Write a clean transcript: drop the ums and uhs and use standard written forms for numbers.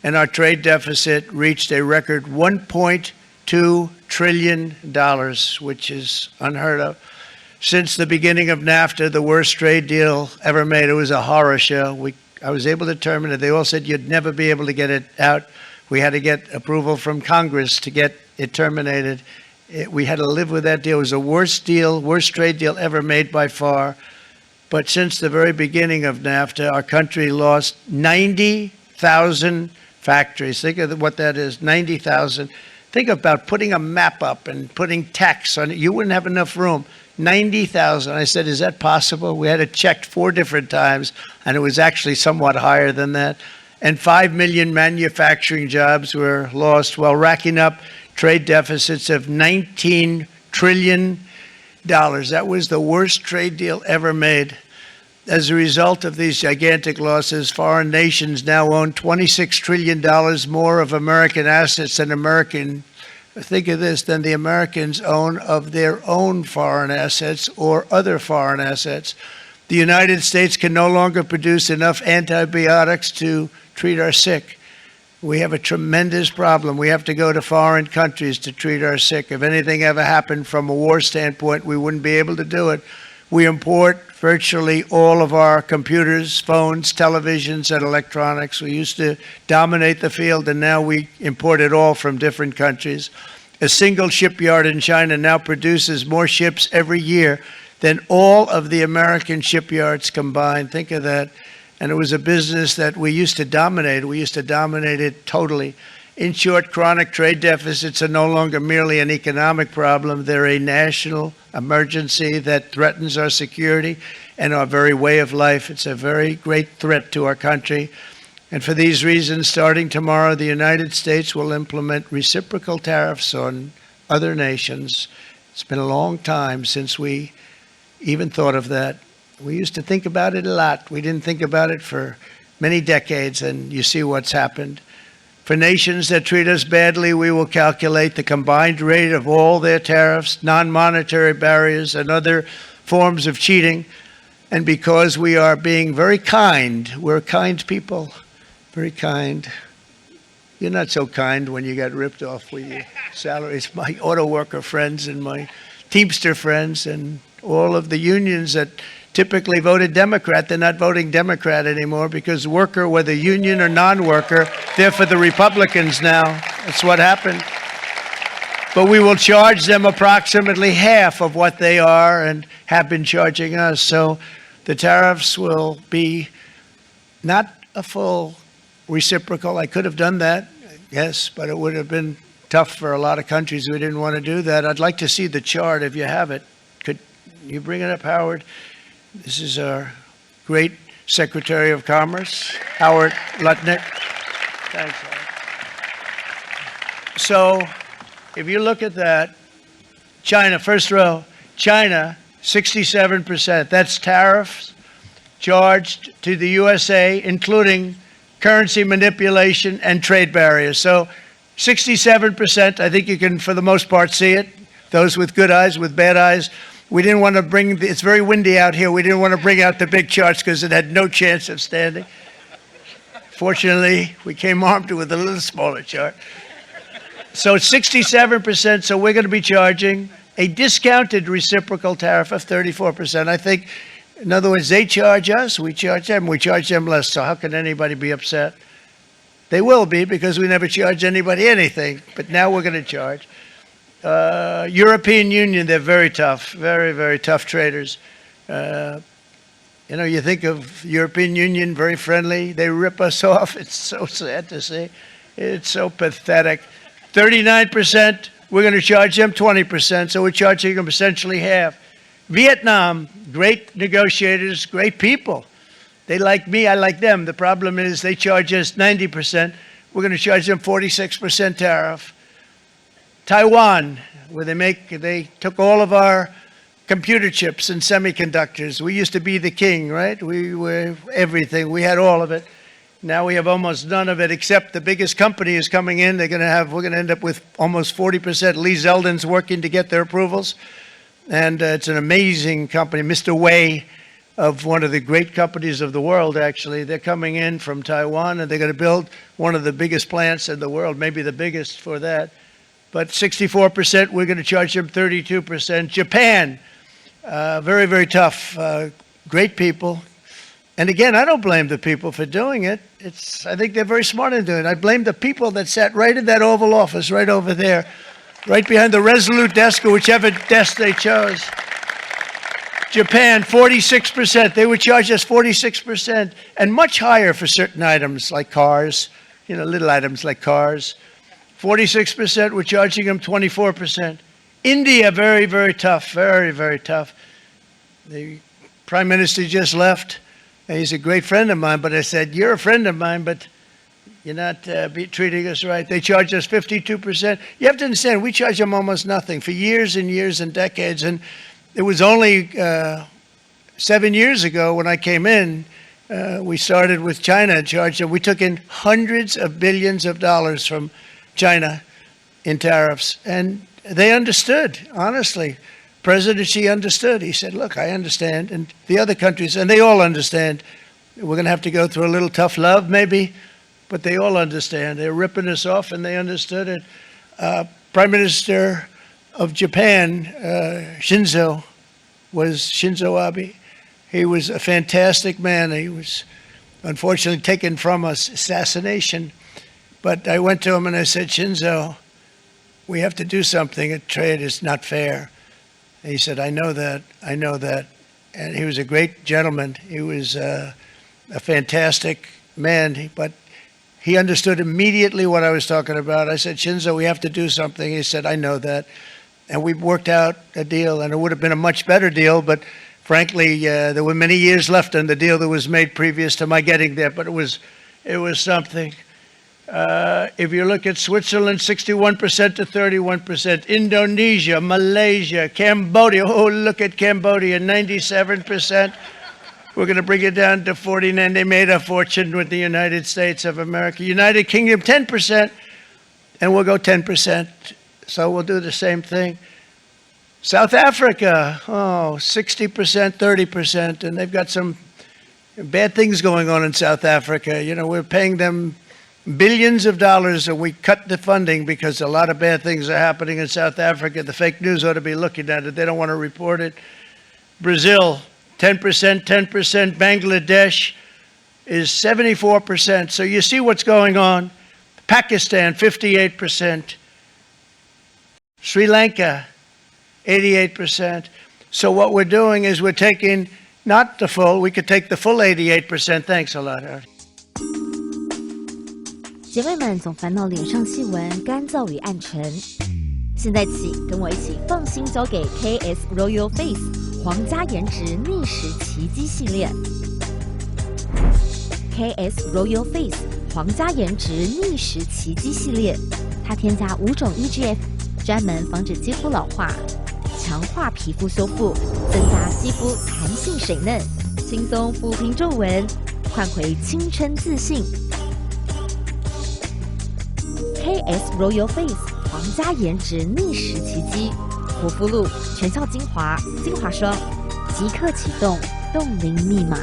and our trade deficit reached a record $1.2 trillion, which is unheard of. Since the beginning of NAFTA, the worst trade deal ever made, it was a horror show. I was able to terminate it. They all said you'd never be able to get it out. We had to get approval from Congress to get it terminated. We had to live with that deal. It was the worst trade deal ever made by far. But since the very beginning of NAFTA, our country lost 90,000 factories. Think of what that is, 90,000. Think about putting a map up and putting tax on it. You wouldn't have enough room. 90,000. I said, is that possible? We had it checked 4 different times, and it was actually somewhat higher than that. And 5 million manufacturing jobs were lost while racking up trade deficits of $19 trillion. That was the worst trade deal ever made. As a result of these gigantic losses, foreign nations now own $26 trillion more of American assets than think of this, than the Americans own of their own foreign assets or other foreign assets. The United States can no longer produce enough antibiotics to treat our sick. We have a tremendous problem. We have to go to foreign countries to treat our sick. If anything ever happened from a war standpoint, we wouldn't be able to do it. We import virtually all of our computers, phones, televisions, and electronics. We used to dominate the field, and now we import it all from different countries. A single shipyard in China now produces more ships every year than all of the American shipyards combined. Think of that. And it was a business that we used to dominate. We used to dominate it totally. In short, chronic trade deficits are no longer merely an economic problem. They're a national emergency that threatens our security and our very way of life. It's a very great threat to our country. And for these reasons, starting tomorrow, the United States will implement reciprocal tariffs on other nations. It's been a long time since we even thought of that. We used to think about it a lot. We didn't think about it for many decades, and you see what's happened. For nations that treat us badly, we will calculate the combined rate of all their tariffs, non-monetary barriers, and other forms of cheating. And because we are being very kind, we're kind people, very kind. You're not so kind when you got ripped off with your salaries. My auto worker friends and my Teamster friends and all of the unions that typically voted Democrat, they're not voting Democrat anymore because worker, whether union or non-worker, they're for the Republicans now. That's what happened. But we will charge them approximately half of what they are and have been charging us. So the tariffs will be not a full reciprocal. I could have done that, yes, but it would have been tough for a lot of countries who didn't want to do that. I'd like to see the chart if you have it. Could you bring it up, Howard? This is our great Secretary of Commerce, Howard Lutnick. Thanks, Howard. So if you look at that, China, first row, China, 67%. That's tariffs charged to the USA, including currency manipulation and trade barriers. So 67%, I think you can, for the most part, see it. Those with good eyes, with bad eyes. We didn't want to bring, it's very windy out here. We didn't want to bring out the big charts because it had no chance of standing. Fortunately, we came armed with a little smaller chart. So 67%, so we're going to be charging a discounted reciprocal tariff of 34%. I think, in other words, they charge us, we charge them less. So how can anybody be upset? They will be because we never charge anybody anything, but now we're going to charge. European Union, they're very tough, very, very tough traders. You know, you think of European Union, very friendly. They rip us off. It's so sad to see. It's so pathetic. 39%, we're going to charge them 20%, so we're charging them essentially half. Vietnam, great negotiators, great people. They like me, I like them. The problem is they charge us 90%. We're going to charge them 46% tariff. Taiwan, where they took all of our computer chips and semiconductors. We used to be the king, right? We were everything. We had all of it. Now we have almost none of it, except the biggest company is coming in. We're going to end up with almost 40%. Lee Zeldin's working to get their approvals. And it's an amazing company. Mr. Wei of one of the great companies of the world, actually. They're coming in from Taiwan, and they're going to build one of the biggest plants in the world, maybe the biggest for that. But 64%, we're going to charge them 32%. Japan, very, very tough, great people. And again, I don't blame the people for doing it. I think they're very smart in doing it. I blame the people that sat right in that Oval Office, right over there, right behind the Resolute desk or whichever desk they chose. Japan, 46%. They would charge us 46%, and much higher for certain items like cars, little items like cars. 46%, we're charging them 24%. India, very, very tough, very, very tough. The Prime Minister just left. He's a great friend of mine, but I said, you're a friend of mine, but you're not treating us right. They charge us 52%. You have to understand, we charge them almost nothing for years and years and decades. And it was only 7 years ago when I came in, we started with China and charged them. We took in hundreds of billions of dollars from China in tariffs. And they understood, honestly. President Xi understood. He said, look, I understand. And the other countries, and they all understand. We're going to have to go through a little tough love, maybe, but they all understand. They're ripping us off, and they understood it. Prime Minister of Japan, Shinzo Abe. He was a fantastic man. He was unfortunately taken from us, assassination. But I went to him and I said, Shinzo, we have to do something. Trade is not fair. And he said, I know that. And he was a great gentleman. He was a fantastic man, but he understood immediately what I was talking about. I said, Shinzo, we have to do something. He said, I know that. And we worked out a deal, and it would have been a much better deal, but frankly, there were many years left on the deal that was made previous to my getting there, but it was something. If you look at Switzerland, 61% to 31%. Indonesia, Malaysia, Cambodia. Oh, look at Cambodia, 97%. We're going to bring it down to 49%. They made a fortune with the United States of America. United Kingdom, 10%, and we'll go 10%. So we'll do the same thing. South Africa, 60%, 30%, and they've got some bad things going on in South Africa. We're paying them billions of dollars, and we cut the funding because a lot of bad things are happening in South Africa. The fake news ought to be looking at it. They don't want to report it. Brazil, 10%. Bangladesh is 74%. So you see what's going on. Pakistan, 58%. Sri Lanka, 88%. So what we're doing is we're taking not the full, we could take the full 88%. Thanks a lot, Art. 姐妹们总烦恼脸上细纹干燥与暗沉，现在起跟我一起放心交给 KS Royal Face 皇家颜值逆时奇迹系列。KS Royal Face 皇家颜值逆时奇迹系列，它添加5种 EGF， 专门防止肌肤老化，强化皮肤修复，增加肌肤弹性水嫩，轻松抚平皱纹，换回青春自信。KS Royal Face 皇家颜值逆时奇迹，护肤露、全效精华、精华霜，即刻启动冻龄密码。